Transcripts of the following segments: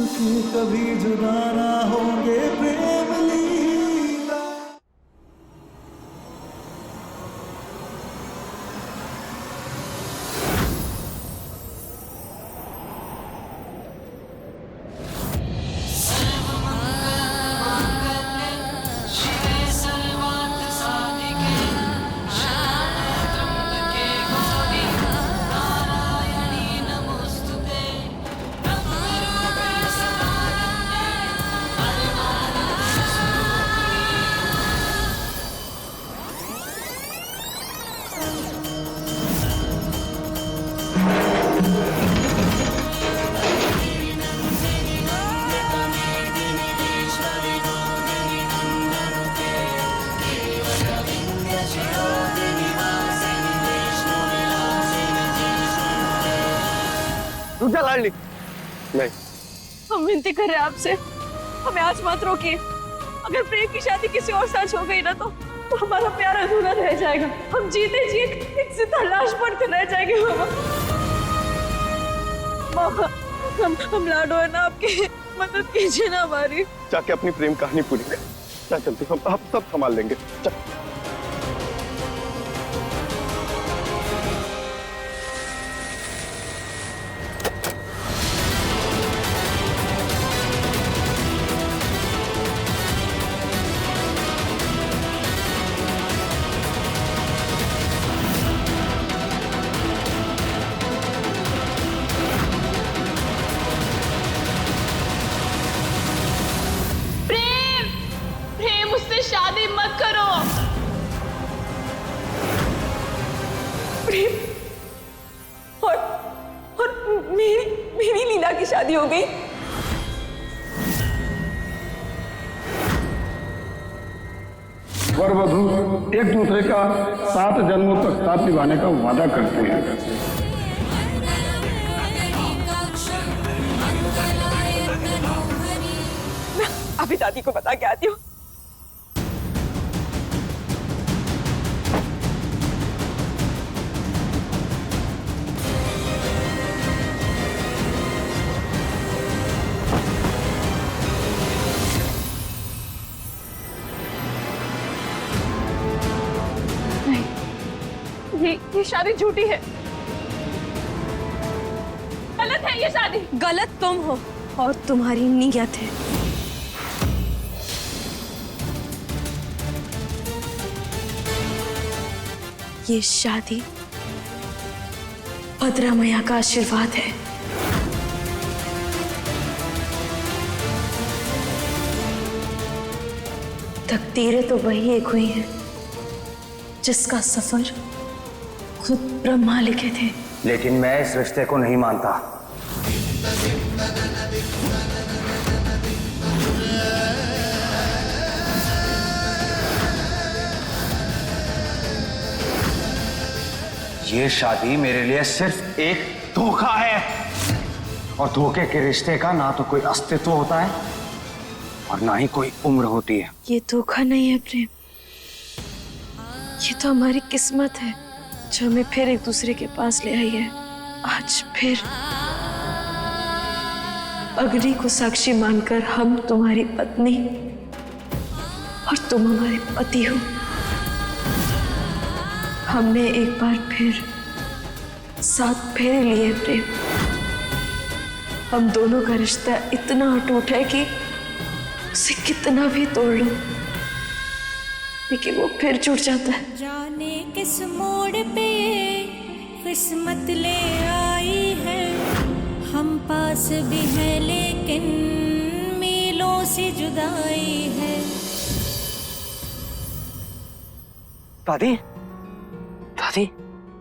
कि कभी जुदा ना होंगे प्रेम लीला। रुक जा लाडली। नहीं, हम विनती कर रहे हैं आपसे, हमें आज मत रोकिए। अगर प्रेम की शादी किसी और साथ हो गई ना तो हमारा प्यार अधूरा रह जाएगा। हम जीते जी एक जिंदा लाश बन कर रह जाएंगे। मामा, हम लाडो है ना, आपकी मदद कीजिए ना हमारी। जाके अपनी प्रेम कहानी पूरी कर। क्या चलती, हम सब संभाल लेंगे। चल। शादी मत करो। प्रेम और मेरी लीला की शादी हो गई। वर वधू एक दूसरे का 7 जन्मों तक साथ निभाने का वादा करते हैं। मैं अभी दादी को बता के आती हूँ। ये शादी झूठी है, गलत है ये शादी। गलत तुम हो और तुम्हारी नीयत है। ये शादी भद्रा मैया का आशीर्वाद है। तकदीरें तो वही एक हुई हैं जिसका सफर खुद ब्रह्मा लिखे थे। लेकिन मैं इस रिश्ते को नहीं मानता। ये शादी मेरे लिए सिर्फ एक धोखा है, और धोखे के रिश्ते का ना तो कोई अस्तित्व होता है और ना ही कोई उम्र होती है। ये धोखा नहीं है प्रेम, ये तो हमारी किस्मत है जो हमें फिर एक दूसरे के पास ले आई है। आज फिर अग्नि को साक्षी मानकर हम तुम्हारी पत्नी और तुम हमारे पति हो। हमने एक बार फिर 7 फेरे लिए प्रेम। हम दोनों का रिश्ता इतना अटूट है कि उसे कितना भी तोड़ लो लेकिन वो फिर जुड़ जाता है। जाने किस मोड़ पे किस्मत ले आई है, हम पास भी है लेकिन मीलों से जुदाई है। दादी, दादी,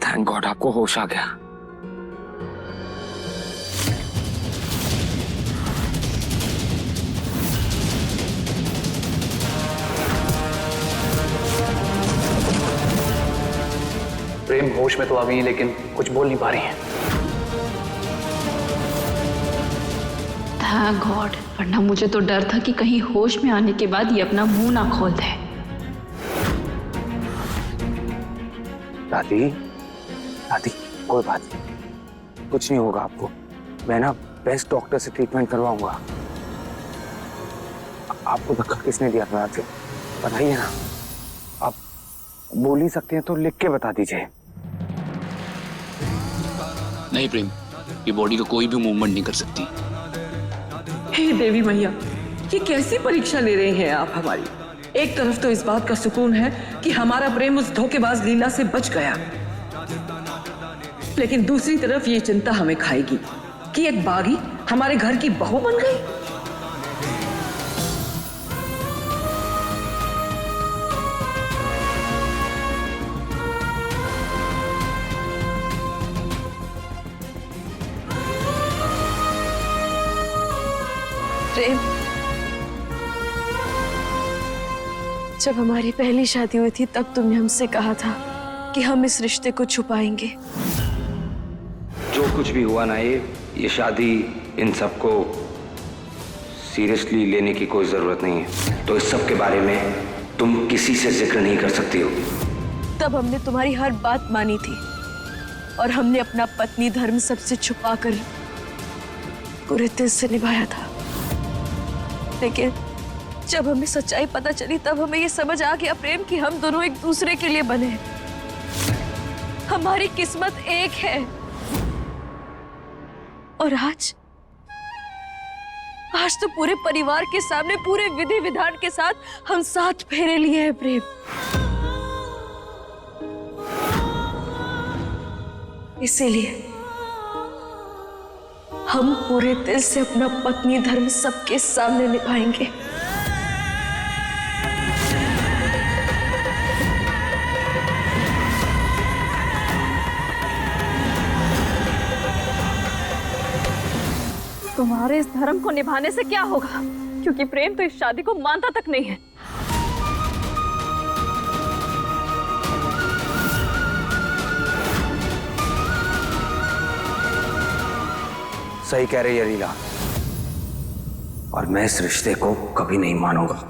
थैंक गॉड आपको होश आ गया। प्रेम होश में तो आ गई लेकिन कुछ बोल नहीं पा रही है। थैंक गॉड, वरना मुझे तो डर था कि कहीं होश में आने के बाद ये अपना मुंह ना खोल दे। दादी, दादी, कोई बात नहीं, कुछ नहीं होगा आपको। मैं ना बेस्ट डॉक्टर से ट्रीटमेंट करवाऊंगा। आपको धक्का किसने दिया था आपसे बताइए ना। आप बोल ही सकते हैं तो लिख के बता दीजिए। नहीं प्रेम, ये बॉडी का कोई भी मूवमेंट नहीं कर सकती। हे देवी मैया, ये कैसी परीक्षा ले रही हैं आप हमारी। एक तरफ तो इस बात का सुकून है कि हमारा प्रेम उस धोखेबाज लीला से बच गया, लेकिन दूसरी तरफ ये चिंता हमें खाएगी कि एक बागी हमारे घर की बहू बन गई। प्रेम, जब हमारी पहली शादी हुई थी तब तुमने हमसे कहा था कि हम इस रिश्ते को छुपाएंगे। जो कुछ भी हुआ ना, ये शादी, इन सबको सीरियसली लेने की कोई जरूरत नहीं है। तो इस सब के बारे में तुम किसी से जिक्र नहीं कर सकती हो। तब हमने तुम्हारी हर बात मानी थी और हमने अपना पत्नी धर्म सबसे छुपाकर पूरे दिल से निभाया था। लेकिन जब हमें सच्चाई पता चली तब हमें ये समझ आ गया प्रेम कि हम दोनों एक दूसरे के लिए बने हैं। हमारी किस्मत एक है। और आज तो पूरे परिवार के सामने, पूरे विधि विधान के साथ हम 7 फेरे लिए हैं प्रेम। इसीलिए हम पूरे दिल से अपना पत्नी धर्म सबके सामने निभाएंगे। तुम्हारे इस धर्म को निभाने से क्या होगा, क्योंकि प्रेम तो इस शादी को मानता तक नहीं है। सही कह रही है लीला, और मैं इस रिश्ते को कभी नहीं मानूंगा।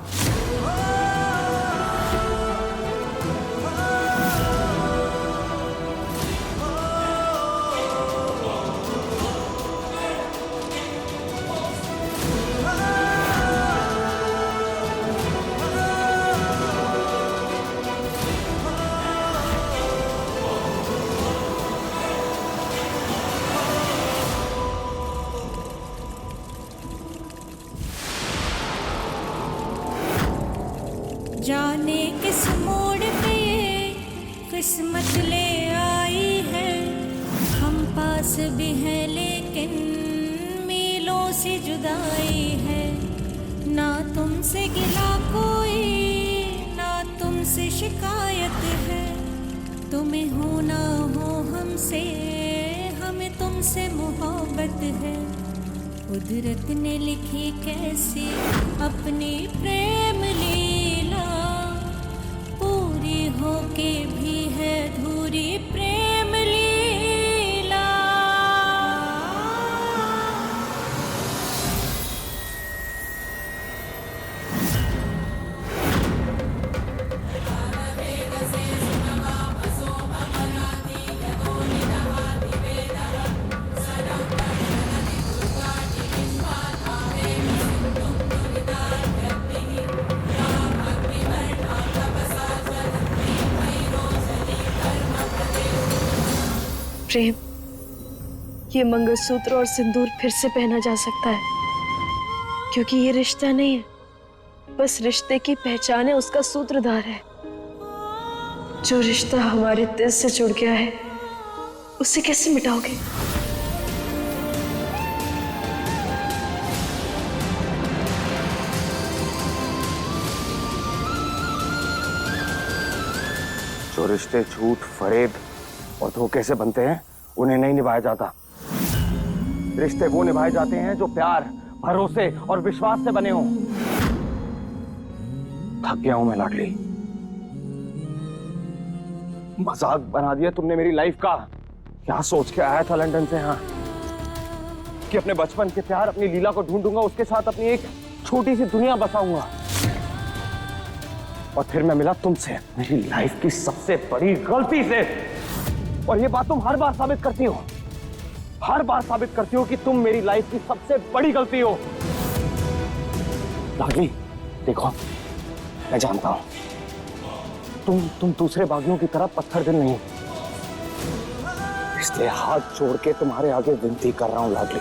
जाने किस मोड़ पे ये किस्मत ले आई है। हम पास भी हैं लेकिन मीलों से जुदाई है। ना तुमसे गिला कोई, ना तुमसे शिकायत है। तुम्हें हो ना हो हमसे, हमें तुमसे मोहब्बत है। कुदरत ने लिखी कैसी अपनी प्रेम लीला, पूरी होके भी है अधूरी प्रेम लीला। प्रेम, ये मंगलसूत्र और सिंदूर फिर से पहना जा सकता है, क्योंकि ये रिश्ता नहीं है, बस रिश्ते की पहचान है, उसका सूत्रधार है। जो रिश्ता हमारे दिल से जुड़ गया है उसे कैसे मिटाओगे? जो रिश्ते झूठ, फरेब और धोखे से बनते हैं उन्हें नहीं निभाया जाता। रिश्ते वो निभाए जाते हैं जो प्यार, भरोसे और विश्वास से बने हों। थक गया हूं मैं लाडली, मजाक बना दिया तुमने मेरी लाइफ का। क्या सोच के आया था लंदन से, हाँ, कि अपने बचपन के प्यार, अपनी लीला को ढूंढूंगा, उसके साथ अपनी एक छोटी सी दुनिया बसाऊंगा। और फिर मैं मिला तुमसे मेरी लाइफ की सबसे बड़ी गलती से। और ये बात तुम हर बार साबित करती हो। हर बार साबित करती हो कि तुम मेरी लाइफ की सबसे बड़ी गलती हो। लाडली, देखो, मैं जानता हूं तुम दूसरे बागियों की तरह पत्थर दिल नहीं, इसलिए हाथ जोड़ के तुम्हारे आगे विनती कर रहा हूं लाडली,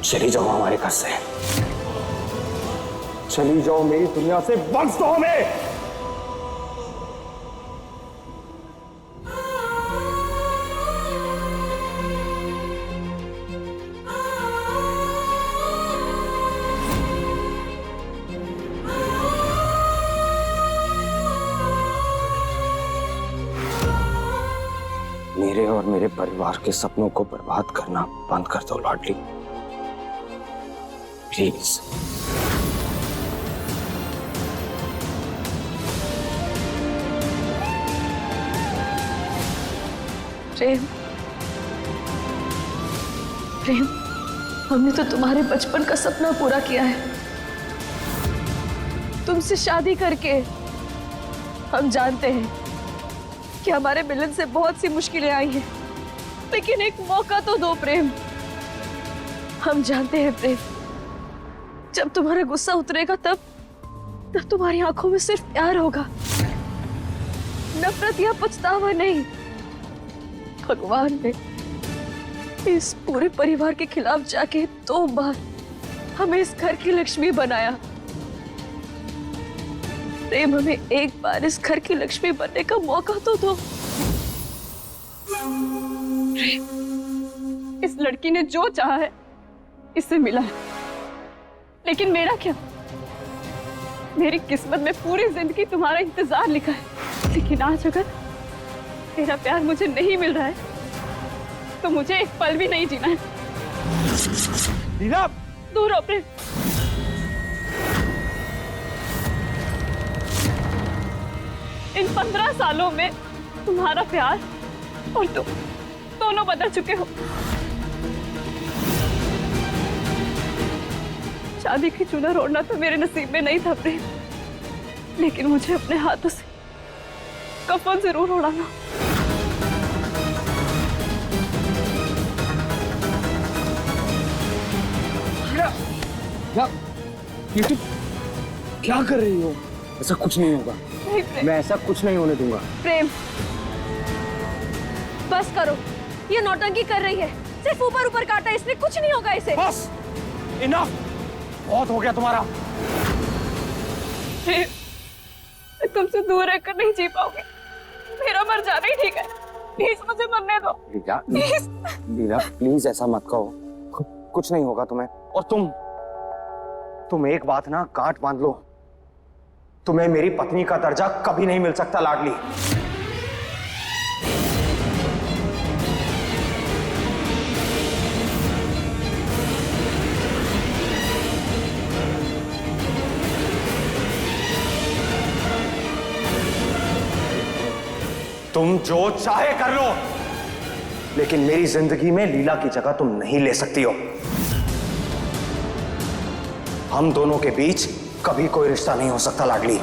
चली जाओ हमारे घर से, चली जाओ मेरी दुनिया से, बख्श दो हमें। मेरे और मेरे परिवार के सपनों को बर्बाद करना बंद कर दो लाडली, प्लीज। प्रेम, प्रेम, हमने तो तुम्हारे बचपन का सपना पूरा किया है। तुमसे शादी करके हम जानते हैं कि हमारे मिलन से बहुत सी मुश्किलें आई हैं, लेकिन एक मौका तो दो प्रेम। हम जानते हैं प्रेम, जब तुम्हारा गुस्सा उतरेगा तब तुम्हारी आंखों में सिर्फ प्यार होगा, नफरत या पछतावा नहीं। भगवान ने इस पूरे परिवार के खिलाफ जाके 2 बार हमें इस घर की लक्ष्मी बनाया। प्रेम, हमें एक बार इस घर की लक्ष्मी बनने का मौका तो दो। प्रेम, इस लड़की ने जो चाहा है इससे मिला है, लेकिन मेरा क्या? मेरी किस्मत में पूरी जिंदगी तुम्हारा इंतजार लिखा है, लेकिन आज अगर तेरा प्यार मुझे नहीं मिल रहा है तो मुझे एक पल भी नहीं जीना है। लीला, दूर रहो प्रेम। इन 15 सालों में तुम्हारा प्यार और तुम दोनों बदल चुके हो। शादी की चुनर ओढ़ना तो मेरे नसीब में नहीं था प्रेम, लेकिन मुझे अपने हाथों से कफन जरूर ओढ़ाना। ये तुम क्या कर रही हो? ऐसा कुछ नहीं होगा। नहीं प्रेम, मैं ऐसा कुछ नहीं होने दूंगा। प्रेम बस करो, ये नौटंकी कर रही है, सिर्फ ऊपर ऊपर काटा, इसलिए कुछ नहीं होगा इसे। बस, इनफ, बहुत हो गया तुम्हारा। मैं तुमसे दूर रहकर नहीं जी पाऊंगी, मेरा मर जाना ही ठीक है, प्लीज मुझे मरने दो। लीला, प्लीज ऐसा मत कहो, कुछ नहीं होगा तुम्हें। और तुम एक बात ना गांठ बांध लो, तुम्हें मेरी पत्नी का दर्जा कभी नहीं मिल सकता लाडली। तुम जो चाहे कर लो, लेकिन मेरी जिंदगी में लीला की जगह तुम नहीं ले सकती हो। हम दोनों के बीच कभी कोई रिश्ता नहीं हो सकता लाडली।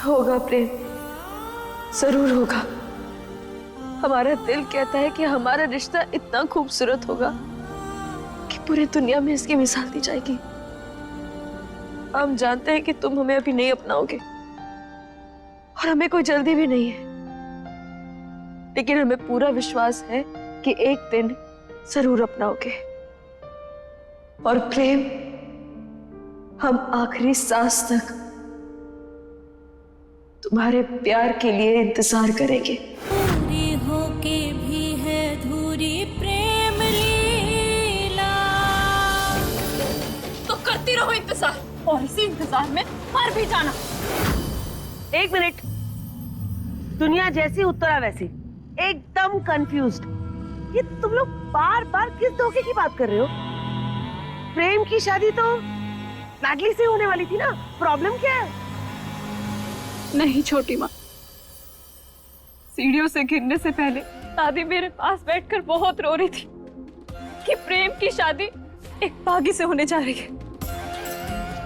होगा प्रेम, जरूर होगा। हमारा दिल कहता है कि हमारा रिश्ता इतना खूबसूरत होगा कि पूरी दुनिया में इसकी मिसाल दी जाएगी। हम जानते हैं कि तुम हमें अभी नहीं अपनाओगे और हमें कोई जल्दी भी नहीं है, लेकिन हमें पूरा विश्वास है कि एक दिन जरूर अपनाओगे। और प्रेम, हम आखिरी सांस तक तुम्हारे प्यार के लिए इंतजार करेंगे। पूरी होके भी है धूरी प्रेम लीला। तो करती रहो इंतजार, और इसी इंतजार में मर भी जाना। एक मिनट, दुनिया जैसी उत्तरा वैसी, एकदम कंफ्यूज्ड। ये तुम लोग बार बार किस धोखे की बात कर रहे हो? प्रेम की शादी तो लाडली से होने वाली थी ना, प्रॉब्लम क्या है? नहीं छोटी माँ, सीढ़ियों से गिरने से पहले दादी मेरे पास बैठकर बहुत रो रही थी कि प्रेम की शादी एक बागी से होने जा रही है।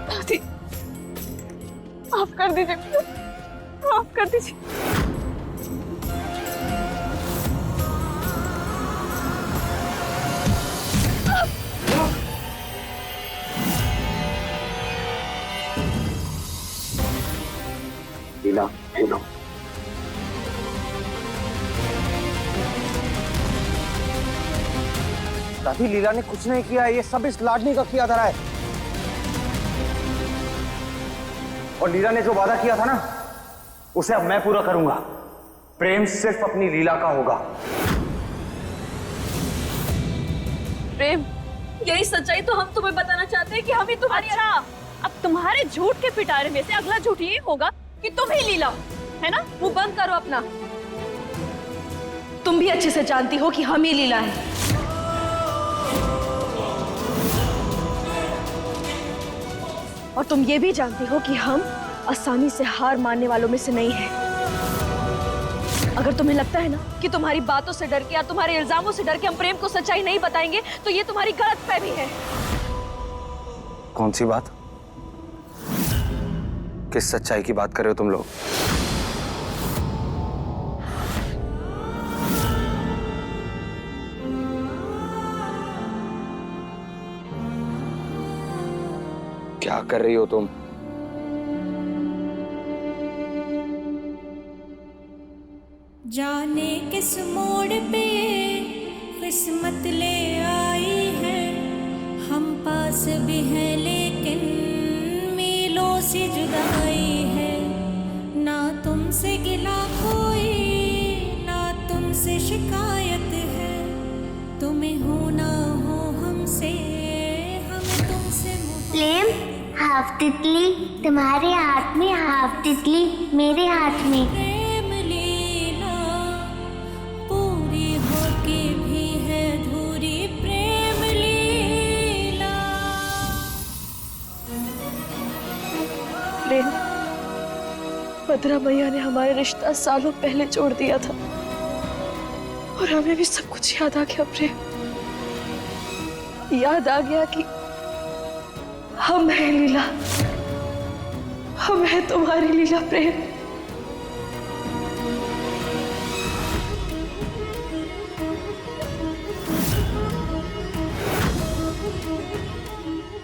दादी, माफ कर दीजिए, माफ कर दीजिए। लीला, लीला। दादी, लीला ने कुछ नहीं किया, ये सब इस लाडली का किया धरा है। और लीला ने जो वादा किया था ना, उसे अब मैं पूरा करूंगा। प्रेम सिर्फ अपनी लीला का होगा। प्रेम, यही सच्चाई तो हम तुम्हें बताना चाहते हैं कि हम ही तुम्हारी। अच्छा, अब तुम्हारे झूठ के पिटारे में से अगला झूठ ये होगा कि तुम ही लीला, है ना? मुंह बंद करो अपना। तुम भी अच्छे से जानती हो कि हम ही लीला है। और तुम ये भी जानती हो कि हम आसानी से हार मानने वालों में से नहीं हैं। अगर तुम्हें लगता है ना कि तुम्हारी बातों से डर के या तुम्हारे इल्जामों से डर के हम प्रेम को सच्चाई नहीं बताएंगे, तो ये तुम्हारी गलतफहमी है। कौन सी बात? किस सच्चाई की बात कर रहे हो तुम लोग? क्या कर रही हो तुम? जाने किस मोड़ पे किस्मत ले आई है, हम पास भी हैं लेकिन मीलों से जुदाई है। ना तुमसे गिला कोई, ना तुमसे शिकायत है। तुम्हें हो ना हो हमसे, हमें तुमसे प्रेम, हाफ तितली तुम्हारे हाथ में, हाफ तितली मेरे हाथ में। प्रेम लीला पूरी होके भी है अधूरी। प्रेम लीला। प्रेम, भद्रा मैया ने हमारा रिश्ता सालों पहले जोड़ दिया था और हमें भी सब कुछ याद आ गया। प्रेम, याद आ गया कि हम हैं लीला, हम हैं तुम्हारी लीला। प्रेम,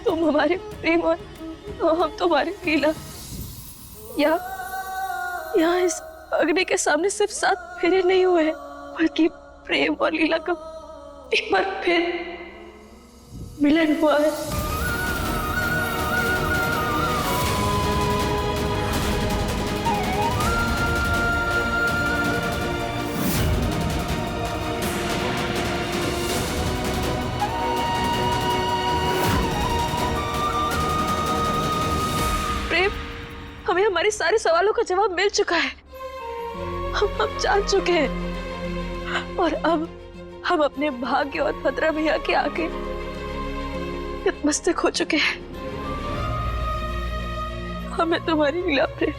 तुम हमारे प्रेम और हम तुम्हारी लीला। यहाँ इस अग्नि के सामने सिर्फ 7 फेरे नहीं हुए हैं, बल्कि प्रेम और लीला का एक बार फिर मिलन हुआ है। हमें हमारे सारे सवालों का जवाब मिल चुका है। हम जान चुके हैं और अब हम अपने भाग्य और भद्रा भैया के आगे नतमस्तक हो चुके हैं। हमें तुम्हारी लीला प्रेम,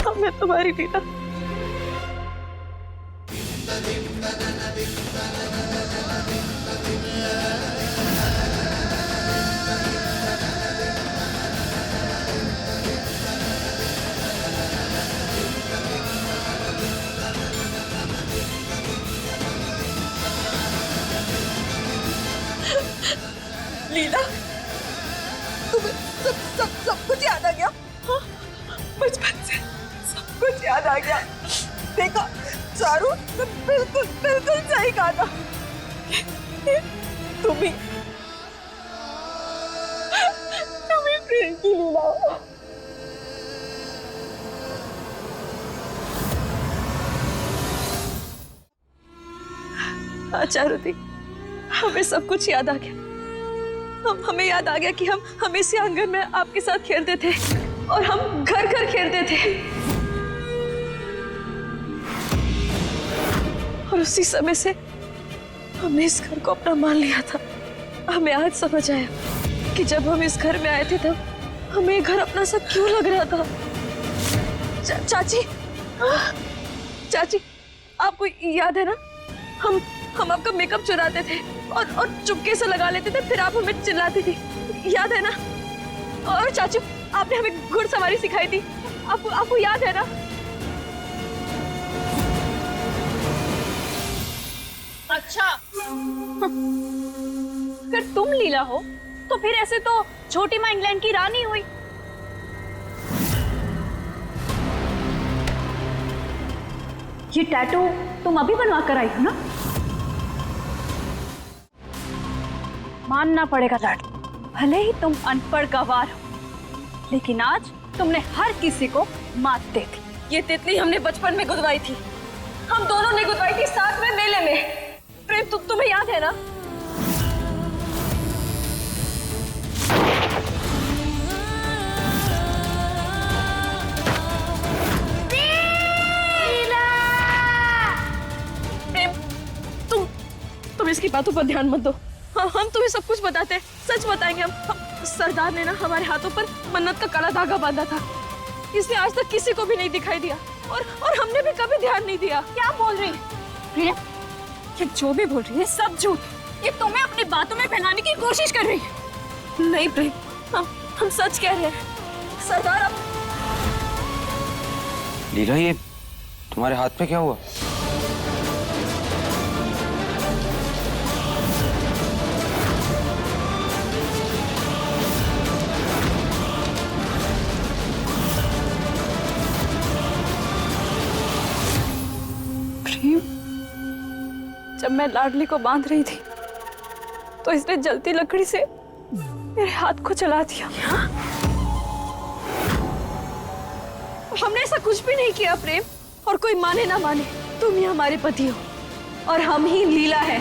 हमें तुम्हारी लीला। लीला, तुम्हें सब कुछ याद आ गया? हाँ, बचपन से सब कुछ याद आ गया। देखा चारू, बिल्कुल सही कहा था। तुम्ही प्रेम की लीला हो। हाँ चारुती, हमें सब कुछ याद आ गया। हमें याद आ गया कि हम इसी आंगन में आपके साथ खेलते थे और हम घर खेलते थे, और उसी समय से हमने इस घर को अपना मान लिया था। हमें आज समझ आया कि जब हम इस घर में आए थे तब हमें ये घर अपना सा क्यों लग रहा था। चाची, चाची, आपको याद है ना, हम हम आपका मेकअप चुराते थे और चुपके से लगा लेते थे, फिर आप हमें चिल्लाती थी, याद है ना? और चाचू, आपने हमें घुड़सवारी सिखाई थी, आपको याद है ना? अच्छा, अगर तुम लीला हो तो फिर ऐसे तो छोटी माँ इंग्लैंड की रानी हुई। ये टैटू तुम अभी बनवा कर आई हो ना? मानना पड़ेगा लाडली, भले ही तुम अनपढ़ गंवार हो, लेकिन आज तुमने हर किसी को मात दे दी। ये तितली हमने बचपन में गुदवाई थी, हम दोनों ने गुदवाई थी साथ में मेले में। प्रेम, तुम्हें याद है ना? प्रेम, तुम इसकी बातों पर ध्यान मत दो। हम तुम्हें सब कुछ बताते हैं, सच बताएंगे हम सरदार ने ना हमारे हाथों पर मन्नत का काला धागा बांधा था, इसने आज तक किसी को भी नहीं दिखाई दिया और हमने भी कभी ध्यान नहीं दिया। क्या बोल रही है? ये जो भी बोल रही है सब झूठ, ये तुम्हें अपनी बातों में फैलाने की कोशिश कर रही है। नहीं प्रेम, हम सच कह रहे हैं। सरदार अब लीला, ये तुम्हारे हाथ पे क्या हुआ? जब मैं लाडली को बांध रही थी तो इसने जलती लकड़ी से मेरे हाथ को जला दिया। हमने ऐसा कुछ भी नहीं किया प्रेम, और कोई माने ना माने, तुम ही हमारे पति हो और हम ही लीला है।